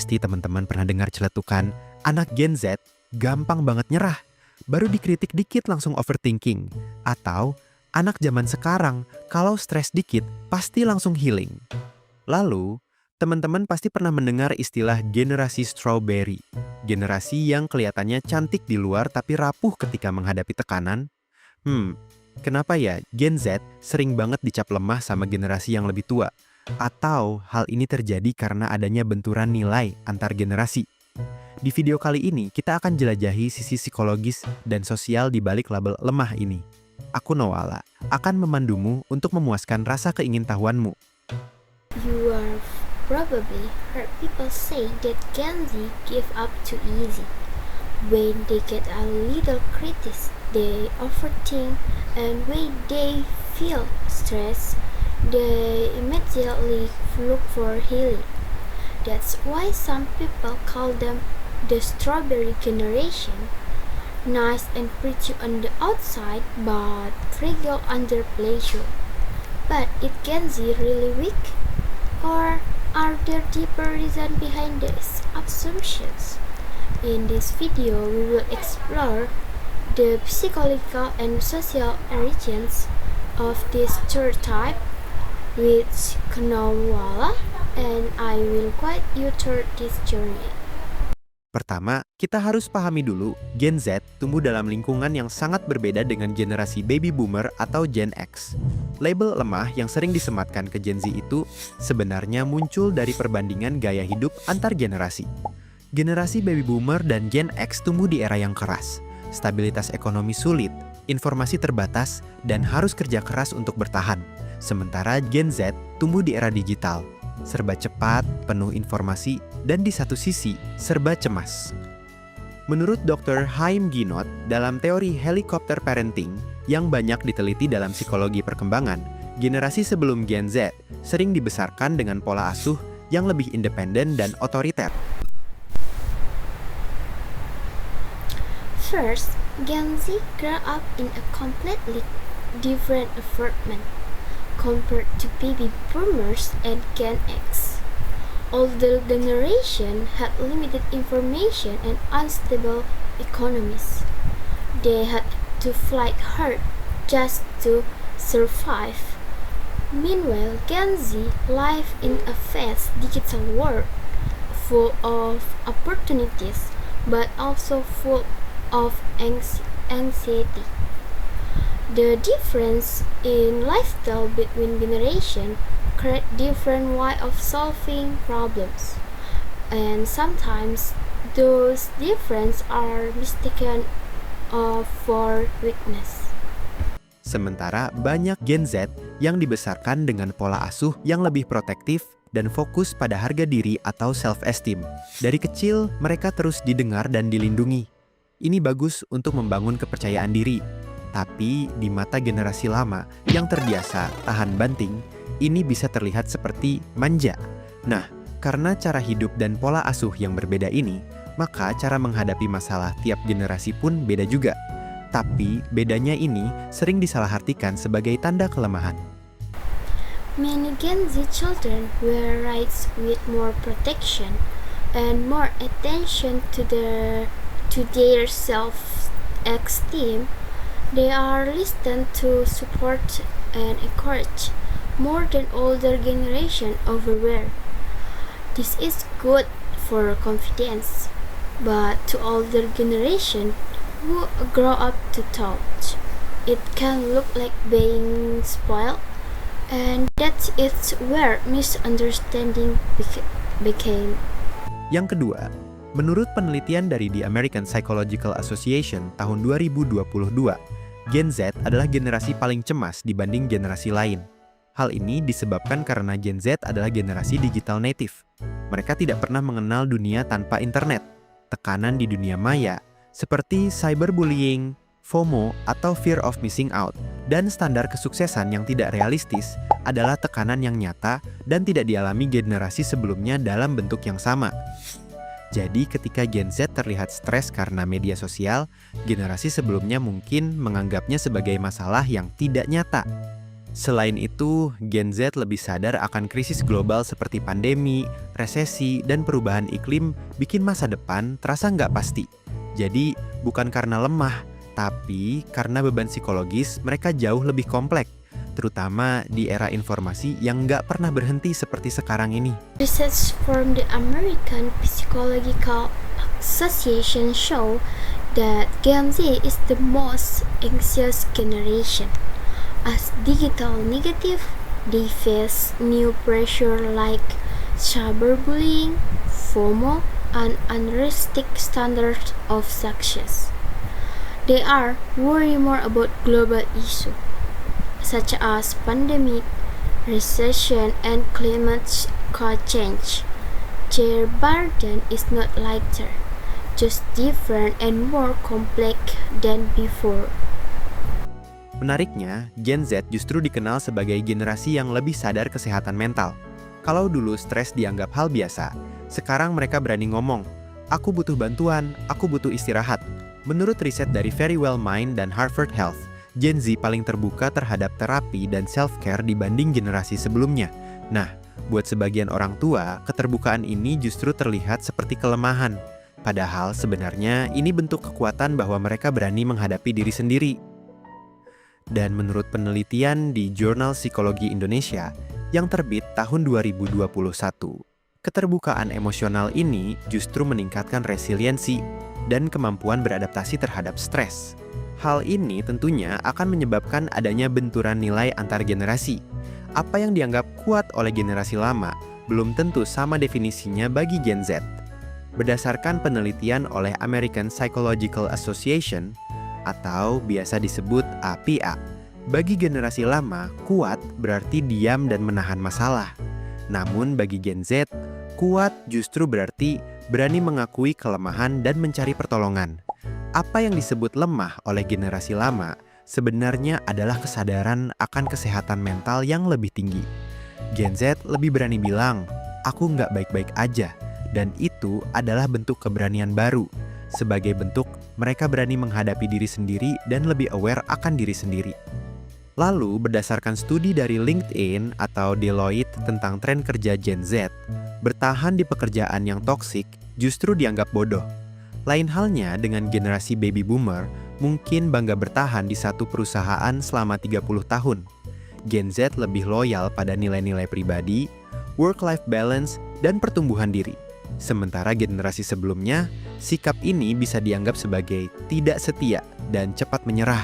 Pasti teman-teman pernah dengar celetukan, anak Gen Z gampang banget nyerah. Baru dikritik dikit langsung overthinking. Atau, anak zaman sekarang kalau stres dikit pasti langsung healing. Lalu, teman-teman pasti pernah mendengar istilah generasi strawberry. Generasi yang kelihatannya cantik di luar tapi rapuh ketika menghadapi tekanan. Kenapa ya Gen Z sering banget dicap lemah sama generasi yang lebih tua? Atau hal ini terjadi karena adanya benturan nilai antar generasi? Di video kali ini, kita akan jelajahi sisi psikologis dan sosial di balik label lemah ini. Aku Noala, akan memandumu untuk memuaskan rasa keingintahuanmu. You have probably heard people say that Gen Z give up too easy. When they get a little criticized, they overthink, and when they feel stressed, they immediately look for healing. That's why some people call them the strawberry generation. Nice and pretty on the outside, but fragile under pressure. But is Gen Z really weak? Or are there deeper reasons behind these assumptions? In this video, we will explore the psychological and social origins of this stereotype with Knowala, and I will guide you through this journey. Pertama, kita harus pahami dulu, Gen Z tumbuh dalam lingkungan yang sangat berbeda dengan generasi baby boomer atau Gen X. Label lemah yang sering disematkan ke Gen Z itu sebenarnya muncul dari perbandingan gaya hidup antar generasi. Generasi baby boomer dan Gen X tumbuh di era yang keras, stabilitas ekonomi sulit, informasi terbatas, dan harus kerja keras untuk bertahan. Sementara Gen Z tumbuh di era digital, serba cepat, penuh informasi, dan di satu sisi, serba cemas. Menurut Dr. Haim Ginott, dalam teori helikopter parenting yang banyak diteliti dalam psikologi perkembangan, generasi sebelum Gen Z sering dibesarkan dengan pola asuh yang lebih independen dan otoriter. First, Gen Z grew up in a completely different environment compared to baby boomers and Gen X. Older generation had limited information and unstable economies. They had to fight hard just to survive. Meanwhile, Gen Z live in a fast digital world full of opportunities but also full of anxiety. The difference in lifestyle between generations create different way of solving problems, and sometimes those differences are mistaken for weakness. Sementara banyak Gen Z yang dibesarkan dengan pola asuh yang lebih protektif dan fokus pada harga diri atau self-esteem. Dari kecil, mereka terus didengar dan dilindungi. Ini bagus untuk membangun kepercayaan diri. Tapi di mata generasi lama yang terbiasa tahan banting, ini bisa terlihat seperti manja. Nah, karena cara hidup dan pola asuh yang berbeda ini, maka cara menghadapi masalah tiap generasi pun beda juga. Tapi bedanya ini sering disalahartikan sebagai tanda kelemahan. Many Gen Z children were raised with more protection and more attention to their self-esteem. They are listened to, support, and encouraged more than older generation overwhelmed. This is good for confidence, but to older generation who grow up to thought, it can look like being spoiled, and that is where misunderstanding became. Yang kedua, menurut penelitian dari The American Psychological Association tahun 2022, Gen Z adalah generasi paling cemas dibanding generasi lain. Hal ini disebabkan karena Gen Z adalah generasi digital native. Mereka tidak pernah mengenal dunia tanpa internet. Tekanan di dunia maya, seperti cyberbullying, FOMO atau fear of missing out, dan standar kesuksesan yang tidak realistis adalah tekanan yang nyata dan tidak dialami generasi sebelumnya dalam bentuk yang sama. Jadi ketika Gen Z terlihat stres karena media sosial, generasi sebelumnya mungkin menganggapnya sebagai masalah yang tidak nyata. Selain itu, Gen Z lebih sadar akan krisis global seperti pandemi, resesi, dan perubahan iklim bikin masa depan terasa nggak pasti. Jadi, bukan karena lemah, tapi karena beban psikologis mereka jauh lebih kompleks, terutama di era informasi yang nggak pernah berhenti seperti sekarang ini. Research from the American Psychological Association show that Gen Z is the most anxious generation. As digital negative, they face new pressure like cyberbullying, FOMO, and unrealistic standards of success. They are worried more about global issues such as pandemic, recession, and climate change. Their burden is not lighter, just different and more complex than before. Menariknya, Gen Z justru dikenal sebagai generasi yang lebih sadar kesehatan mental. Kalau dulu stres dianggap hal biasa, sekarang mereka berani ngomong, "Aku butuh bantuan, aku butuh istirahat." Menurut riset dari Verywell Mind dan Harvard Health, Gen Z paling terbuka terhadap terapi dan self-care dibanding generasi sebelumnya. Nah, buat sebagian orang tua, keterbukaan ini justru terlihat seperti kelemahan. Padahal sebenarnya ini bentuk kekuatan bahwa mereka berani menghadapi diri sendiri. Dan menurut penelitian di Jurnal Psikologi Indonesia yang terbit tahun 2021, keterbukaan emosional ini justru meningkatkan resiliensi dan kemampuan beradaptasi terhadap stres. Hal ini tentunya akan menyebabkan adanya benturan nilai antar generasi. Apa yang dianggap kuat oleh generasi lama belum tentu sama definisinya bagi Gen Z. Berdasarkan penelitian oleh American Psychological Association atau biasa disebut APA, bagi generasi lama, kuat berarti diam dan menahan masalah. Namun bagi Gen Z, kuat justru berarti berani mengakui kelemahan dan mencari pertolongan. Apa yang disebut lemah oleh generasi lama sebenarnya adalah kesadaran akan kesehatan mental yang lebih tinggi. Gen Z lebih berani bilang, "Aku nggak baik-baik aja," dan itu adalah bentuk keberanian baru. Sebagai bentuk, mereka berani menghadapi diri sendiri dan lebih aware akan diri sendiri. Lalu, berdasarkan studi dari LinkedIn atau Deloitte tentang tren kerja Gen Z, bertahan di pekerjaan yang toksik justru dianggap bodoh. Lain halnya dengan generasi baby boomer, mungkin bangga bertahan di satu perusahaan selama 30 tahun. Gen Z lebih loyal pada nilai-nilai pribadi, work-life balance, dan pertumbuhan diri. Sementara generasi sebelumnya, sikap ini bisa dianggap sebagai tidak setia dan cepat menyerah.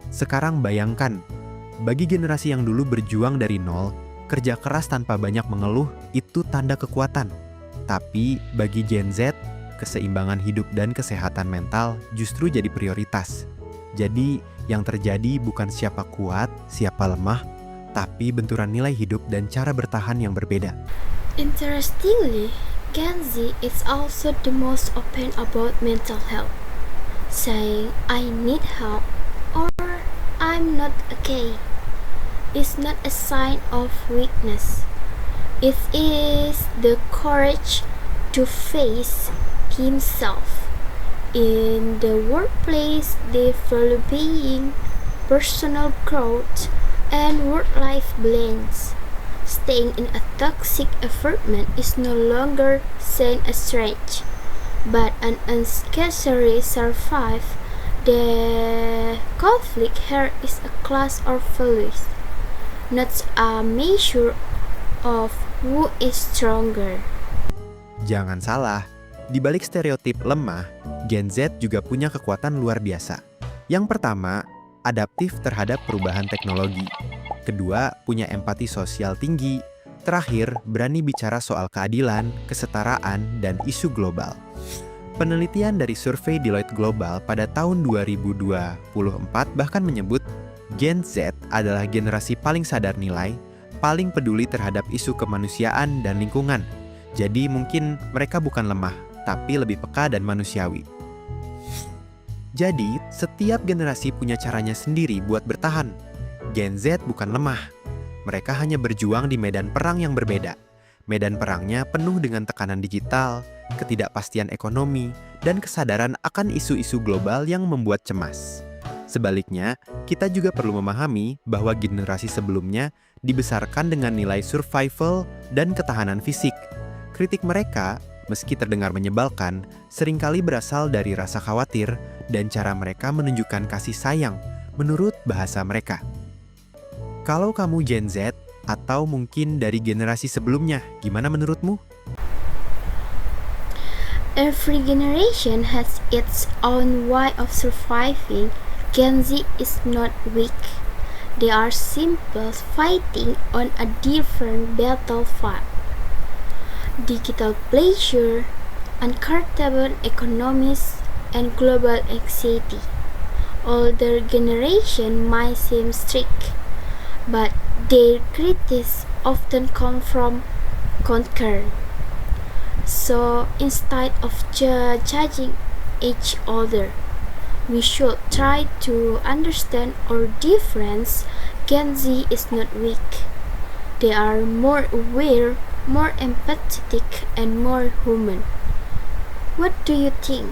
Sekarang bayangkan, bagi generasi yang dulu berjuang dari nol, kerja keras tanpa banyak mengeluh itu tanda kekuatan. Tapi bagi Gen Z, keseimbangan hidup dan kesehatan mental justru jadi prioritas. Jadi, yang terjadi bukan siapa kuat, siapa lemah, tapi benturan nilai hidup dan cara bertahan yang berbeda. Interestingly, Gen Z is also the most open about mental health, saying "I need help" or "I'm not okay" is not a sign of weakness. It is the courage to face himself. In the workplace, they value being, personal growth, and work-life balance. Staying in a toxic environment is no longer seen as strength, but an unnecessary survive. The conflict here is a class or values, not a measure of who is stronger. Jangan salah, di balik stereotip lemah, Gen Z juga punya kekuatan luar biasa. Yang pertama, adaptif terhadap perubahan teknologi. Kedua, punya empati sosial tinggi. Terakhir, berani bicara soal keadilan, kesetaraan, dan isu global. Penelitian dari survei Deloitte Global pada tahun 2024 bahkan menyebut Gen Z adalah generasi paling sadar nilai, paling peduli terhadap isu kemanusiaan dan lingkungan. Jadi mungkin mereka bukan lemah, tapi lebih peka dan manusiawi. Jadi, setiap generasi punya caranya sendiri buat bertahan. Gen Z bukan lemah. Mereka hanya berjuang di medan perang yang berbeda. Medan perangnya penuh dengan tekanan digital, ketidakpastian ekonomi, dan kesadaran akan isu-isu global yang membuat cemas. Sebaliknya, kita juga perlu memahami bahwa generasi sebelumnya dibesarkan dengan nilai survival dan ketahanan fisik. Kritik mereka, meski terdengar menyebalkan, seringkali berasal dari rasa khawatir dan cara mereka menunjukkan kasih sayang menurut bahasa mereka. Kalau kamu Gen Z atau mungkin dari generasi sebelumnya, gimana menurutmu? Every generation has its own way of surviving. Gen Z is not weak. They are simply fighting on a different battlefield. Digital pleasure, uncountable economies, and global anxiety. Older generation might seem strict, but their critics often come from concern. So instead of judging each other, we should try to understand our difference. Gen Z is not weak. They are more aware, more empathetic, and more human. What do you think?